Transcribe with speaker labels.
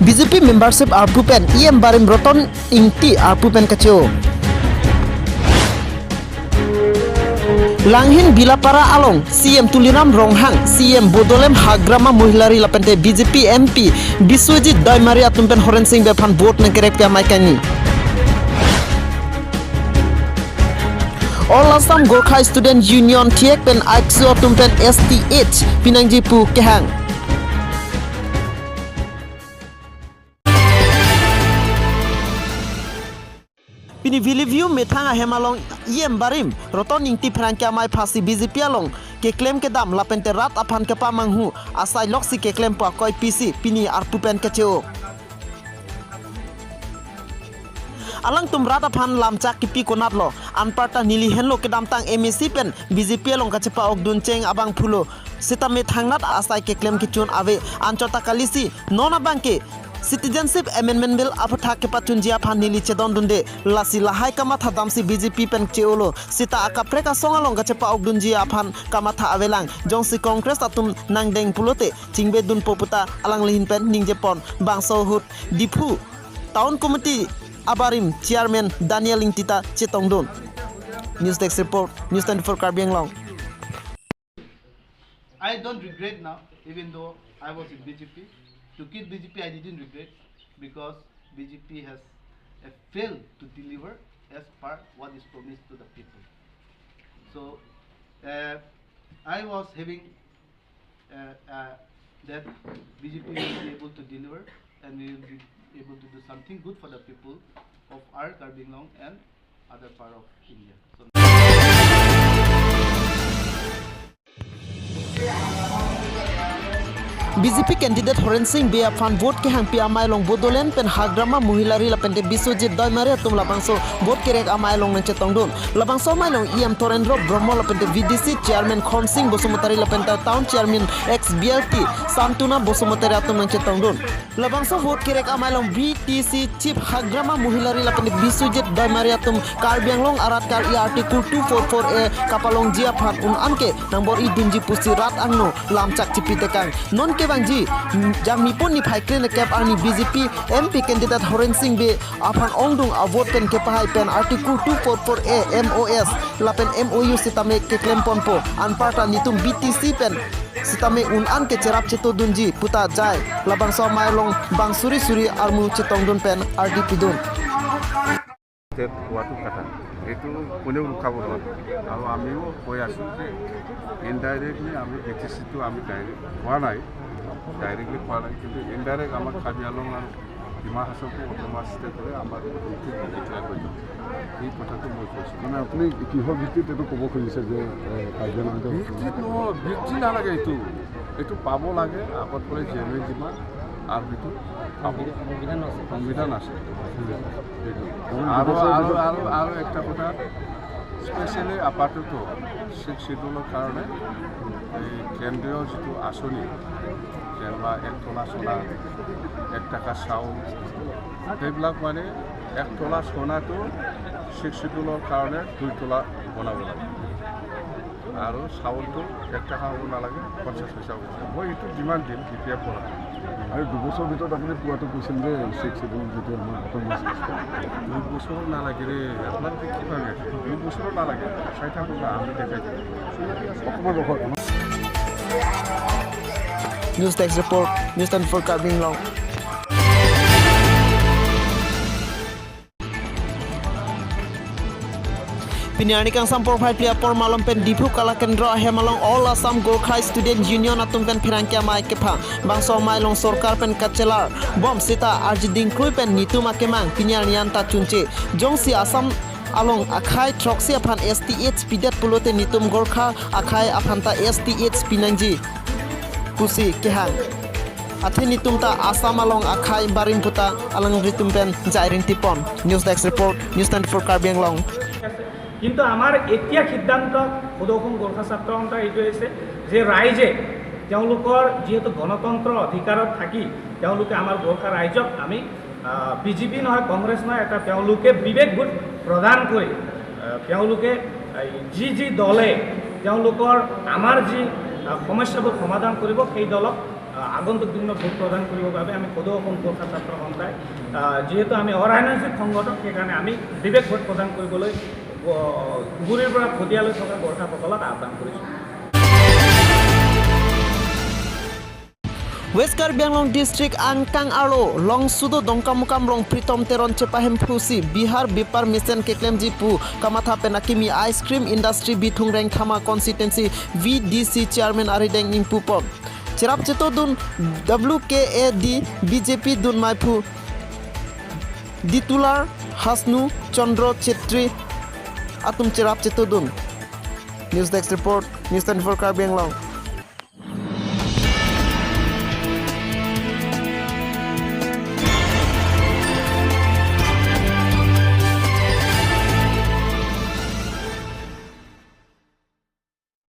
Speaker 1: BJP membership arpupen IM barim roton ingti arpupen kacau. Langhin Bilapara Along CM Tuliram Ronghang CM Bodolem Hagrama Muhilari Lapente BJP MP Biswajit Daimari Atumpen Horen Singh Bephan vote nangkerep ke Maikani. All Assam Gorkha Student Union Tiek pen Axo Tumpen STH Pinangji Pu Kehang. Pini view metanga hemalong IM barim roton ingti prangkya mai phasi BJP along ke claim ke dam lapente rat aphan ke pamanghu asai loksi ke claim pa koi PC pini arpupen ke cheo alang tum rat aphan lamchak ki pi konatlo anparta nili henlo ke dam tang MEC pen BJP along ka chepa okdun cheng abang phulo sita me thangnat asai ke claim ke chun ave anchota kalisi nona bangke Citizenship Amendment Bill apatha ke patunjia phan nili chedon dunde lasi lahai kamatha damsi BJP pen cheolo sita akapreka songalong gachepa okdunjia phan kamatha avelang jongsi Congress atum nangdeng pulote chingbe dun poputa alang lihin pen ningjepon bangso hut dipu Town Committee abarim Chairman Daniel Ingtita chetongdon News Desk Report News 24 Karbi Anglong.
Speaker 2: I don't regret now, even though I was in BJP. To keep BJP, I didn't regret because BJP has failed to deliver as per what is promised to the people. So I was having that BJP will be able to deliver and we will be able to do something good for the people of our Karbi Anglong and other part of India. So
Speaker 1: BJP candidate Horen Singh Bea Fan vote ke hang pi amai long Bodolen pen Hagrama Muhilari lapente Biswajit Daimari atum labangso vote kerek amai long nang chetongdon labangso amai long IM Torendro Brahmo lapente VDC Chairman Khon Singh Bosumotari lapente Town Chairman ex BLT Santuna Bosumotari atum nang chetongdon labangso vote kerek amai long BTC Chief Hagrama Muhilari lapente Biswajit Daimari atum Karbi Anglong arat kar article 244A kapalong jia phan anke nambor I dinji pusi rat angno lamchak chipitekang non ke bangji jang nipon ni phaikre ne cap ani BJP MP candidate Horen Singh be aphan ongdung avot pen ke pahai pen article 244A MOS lapen MOU sitame ke claim ponpo anparta nitum BTC pen sitame an ke cerap cheto dunji puta jai labang so mailong bang suri armu chetongdun pen RDP dun
Speaker 3: watu kata itu কোনেও রুখাব নোৱাৰে আৰু আমিও কৈ আছোঁ যে indirectly আমি BTC টো আমি ডাইৰেক্টলি খোৱা নাই কিন্তু ইনডাইৰেক্ট আমাৰ কাৰ্বি আংলং আৰু ডিমা হাছাওটো অট'নমাছ ষ্টেটৰে আমাৰ ডিক্লেয়াৰ কৰি দিওঁ এই কথাটো মই কৈছোঁ
Speaker 4: মানে আপুনি কিহৰ ভিত্তিত এইটো ক'ব খুজিছে যে কাৰ্বি আংলং
Speaker 3: ভিত্তি নালাগে এইটো পাব লাগে আগত পৰা জেনে যিমান আৰু সেইটো সংবিধান আছে আৰু একটা কথা স্পেচিয়েলি আপাতত 6 শিডিউলৰ কাৰণে এই কেন্দ্ৰীয় যিটো আঁচনি যেনিবা 1 তোলা সোণা 1 টাকা চাউল সেইবিলাক মানে 1 তোলা সোণাটো 6 শিডিউলৰ কাৰণে 2 তোলা বনাব লাগে আৰু চাউলটো 1 টাকা হ'ব নালাগে 50 পইচা হ'ব মই এইটো যিমান দিন যেতিয়া পৰা
Speaker 4: আৰু 2 বছৰ ভিতৰত আপুনি পোৱাটো কৈছিল যে 6 শিডিউল যিটো আমাৰ অট'নমাছ
Speaker 3: 2 বছৰ নালাগে ৰে আপোনালোকে কি ভাবে 2 বছৰ নালাগে চাই থাকক না আমি দেখাই দিম
Speaker 4: অকণমান ৰখক
Speaker 1: News Desk Report News 24 Karbi Anglong. Piniani kang sampor phai plia por malom pen dipu kala kendra hemalong All Assam Gorkha Student Union atum pen phirangkya mai kepa bangso mai long sarkar pen kachelar bom sita arjiding krui pen nituma kemang pinianian ta chunche jongsi Assam along akhai troxi aphan STH pidat pulote nitum Gorkha akhai aphanta STH pinangji pusi kehang athe nitum ta Assam along akhai barim puta alang ritum pen jairing tipon News Desk Report News 24 Karbi Anglong.
Speaker 5: কিন্তু আমাৰ এতিয়া সিদ্ধান্ত সদৌখন গোৰ্খা ছাত্ৰ সন্থাৰ এইটো হৈছে যে ৰাইজে তেওঁলোকৰ যিহেতু গণতন্ত্ৰ অধিকাৰত থাকি তেওঁলোকে আমাৰ গোৰ্খা ৰাইজক আমি বিজেপি নহয় কংগ্ৰেছ নহয় এটা তেওঁলোকে বিবেকবোধ প্ৰদান কৰি তেওঁলোকে যি দলে তেওঁলোকৰ আমাৰ যি সমস্যাবোৰ সমাধান কৰিব সেই দলক আগন্তুক দিনত ভোট প্ৰদান কৰিবৰ বাবে আমি সদৌ অসম গোৰ্খা ছাত্ৰ সন্থাই যিহেতু আমি অৰাজনৈতিক সংগঠন সেইকাৰণে আমি বিবেক ভোট প্ৰদান কৰিবলৈ গুৰিৰ পৰা ভটিয়ালৈ থকা গোৰ্খাসকলক আহ্বান কৰিছোঁ।
Speaker 1: West Karbi Anglong District Angkang Alo Long Sudo Dongkamukam Long Pritom Teron Cepahem Phusi Bihar Bipar Misen Keklem Jipu Kamatha Penakimi Ice Cream Industry Bitung Reng Thama Constituency VDC Chairman Arideng Impupom Cerap Cetodun WKAD BJP Dun Maipu Ditular Hasnu Chandro Chetri Atum Cerap Cetodun News Desk Report News 24 Karbi Anglong